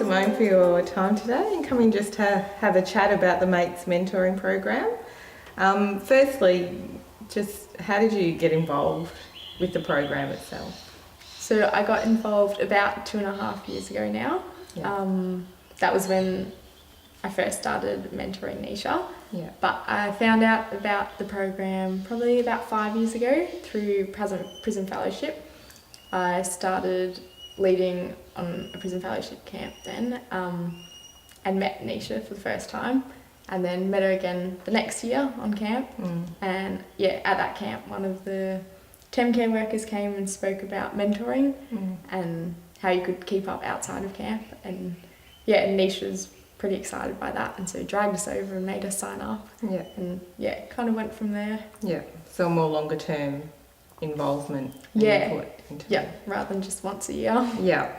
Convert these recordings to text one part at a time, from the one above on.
Simone, for your time today and coming just to have a chat about the Mates Mentoring Program. Firstly, just how did you get involved with the program itself? So I got involved about 2.5 years ago now. Yeah. That was when I first started mentoring Nisha. Yeah. But I found out about the program probably about 5 years ago through prison fellowship. I started leading on a prison fellowship camp then and met Nisha for the first time, and then met her again the next year on camp. And yeah, at that camp one of the temp care workers came and spoke about mentoring and how you could keep up outside of camp, and yeah, Nisha's pretty excited by that, and so dragged us over and made us sign up. Yeah. And yeah, kind of went from there. Yeah. So more longer term involvement and input into Yeah, it. rather than just once a year. Yeah.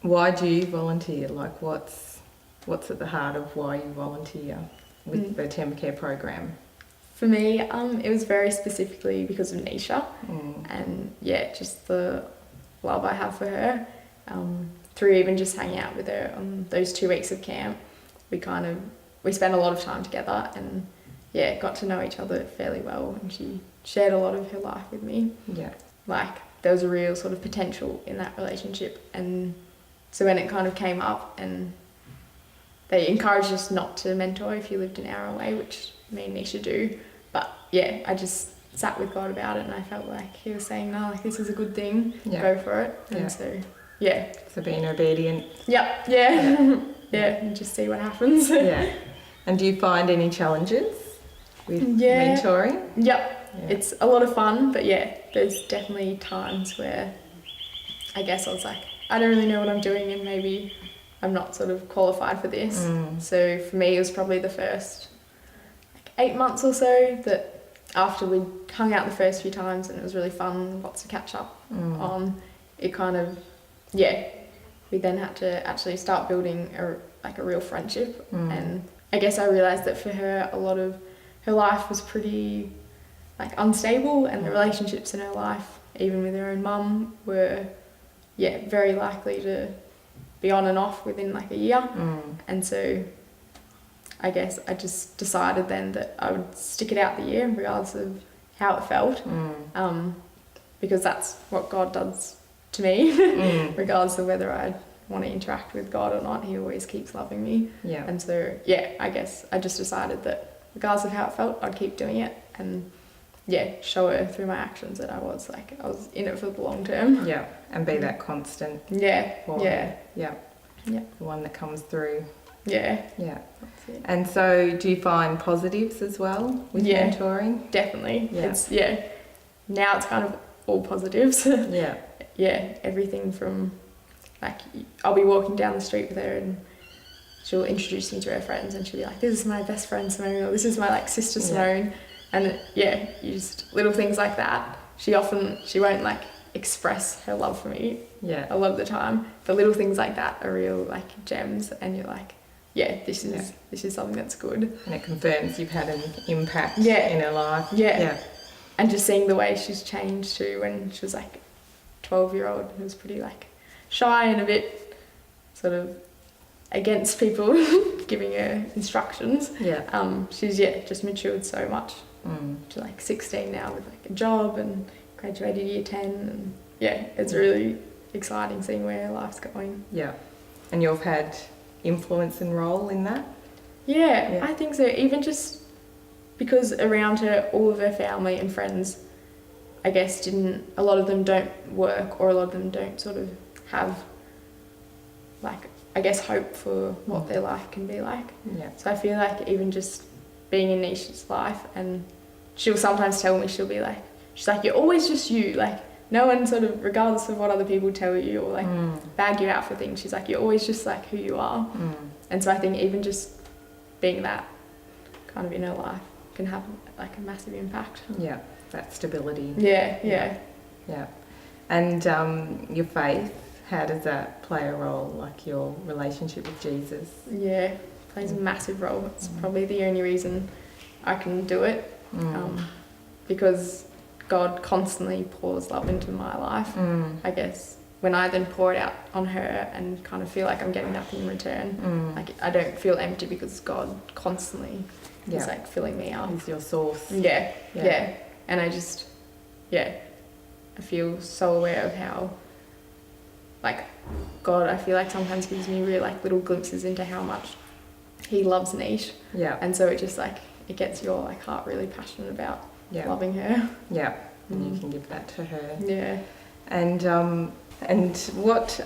Why do you volunteer? Like what's at the heart of why you volunteer with the temp care program? For me, it was very specifically because of Nisha, and yeah, just the love I have for her. Through even just hanging out with her on those 2 weeks of camp, we spent a lot of time together, and yeah, got to know each other fairly well, and she shared a lot of her life with me. Yeah. Like there was a real sort of potential in that relationship, and so when it kind of came up and they encouraged us not to mentor if you lived an hour away, which me and Nisha do, but yeah, I just sat with God about it, and I felt like he was saying, no, like this is a good thing, go for it. And so yeah. So being obedient. Yeah. And just see what happens. Yeah. And do you find any challenges with mentoring? Yep. Yeah. It's a lot of fun, but yeah, there's definitely times where I guess I was like, I don't really know what I'm doing, and maybe I'm not sort of qualified for this. So for me, it was probably the first 8 months or so that after we hung out the first few times and it was really fun, lots to catch up on, it kind of, we then had to actually start building a real friendship. And I guess I realised that for her, a lot of her life was pretty unstable, and the relationships in her life, even with her own mum, were very likely to be on and off within a year. And so I guess I just decided then that I would stick it out the year regardless of how it felt, because that's what God does to me. Regardless of whether I want to interact with God or not, he always keeps loving me. And so I guess I just decided that regardless of how it felt, I'd keep doing it, and show her through my actions that I was in it for the long term. Yeah, and be that constant. Yeah. The one that comes through. Yeah. That's it. And so do you find positives as well with mentoring? Definitely. Now it's kind of all positives. Everything from I'll be walking down the street with her and she'll introduce me to her friends, and she'll be like, this is my best friend Simone, or this is my sister Simone. And just little things like that. She won't express her love for me a lot of the time, but little things like that are real gems, and you're like, this is something that's good. And it confirms you've had an impact in her life. And just seeing the way she's changed too. When she was 12-year-old, who was pretty shy and a bit sort of against people giving her instructions. She's just matured so much. She's 16 now with a job and graduated year 10, and it's really exciting seeing where her life's going. And you've had influence and role in that? I think so. Even just because around her, all of her family and friends, I guess a lot of them don't work, or a lot of them don't sort of have I guess hope for what their life can be like. So I feel even just being in Nisha's life, and she'll sometimes tell me, she's you're always just you, no one sort of, regardless of what other people tell you or bag you out for things, she's you're always just who you are. And so I think even just being that kind of in her life can have a massive impact. That stability. And your faith, how does that play a role, your relationship with Jesus? Plays a massive role. It's probably the only reason I can do it, because God constantly pours love into my life. I guess when I then pour it out on her and kind of feel like I'm getting nothing in return, like I don't feel empty because God constantly is like filling me up. He's your source. Yeah. And I just, I feel so aware of how, like, God, I feel like sometimes gives me really like little glimpses into how much He loves Nish. Yeah. And so it just like, it gets your like heart really passionate about loving her. Yeah. And you can give that to her. Yeah. And what,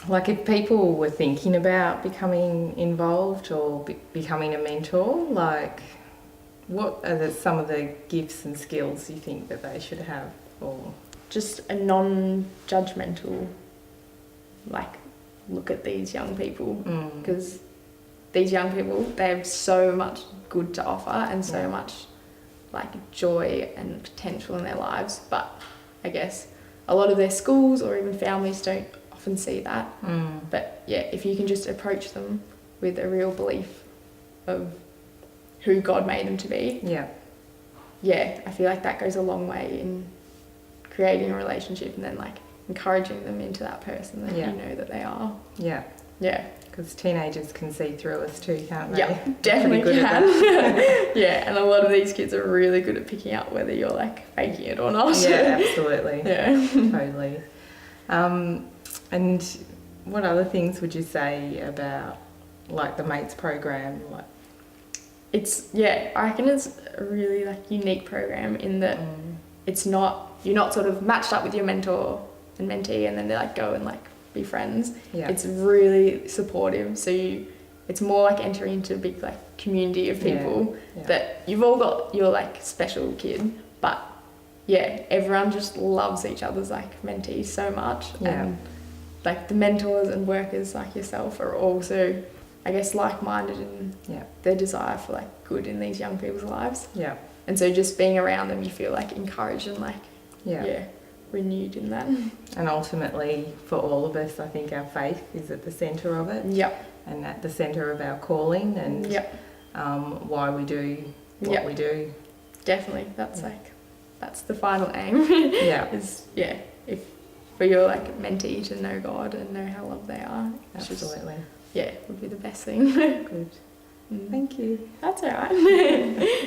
like if people were thinking about becoming involved or becoming a mentor, like what are some of the gifts and skills you think that they should have? Or just a non-judgmental, like, look at these young people, because these young people, they have so much good to offer and so much like joy and potential in their lives, but I guess a lot of their schools or even families don't often see that. But yeah, if you can just approach them with a real belief of who God made them to be, I feel like that goes a long way in creating a relationship and then like encouraging them into that person that you know that they are. Because teenagers can see through us too, can't they? Yeah, definitely can. And a lot of these kids are really good at picking up whether you're like faking it or not. Yeah, absolutely. Totally. And what other things would you say about like the Mates program? Like, it's I reckon it's a really like unique program in that it's not, you're not sort of matched up with your mentor and mentee and then they like go and like be friends. It's really supportive, so it's more like entering into a big like community of people that you've all got your like special kid, but everyone just loves each other's like mentees so much, and like the mentors and workers like yourself are also, I guess, like-minded in their desire for like good in these young people's lives. And so just being around them, you feel like encouraged and like renewed in that. And ultimately, for all of us, I think our faith is at the centre of it. And at the centre of our calling and why we do what we do. Definitely, that's like, that's the final aim. Is if for your like mentee to know God and know how loved they are. Absolutely. Just, would be the best thing. Good. Thank you. That's all right.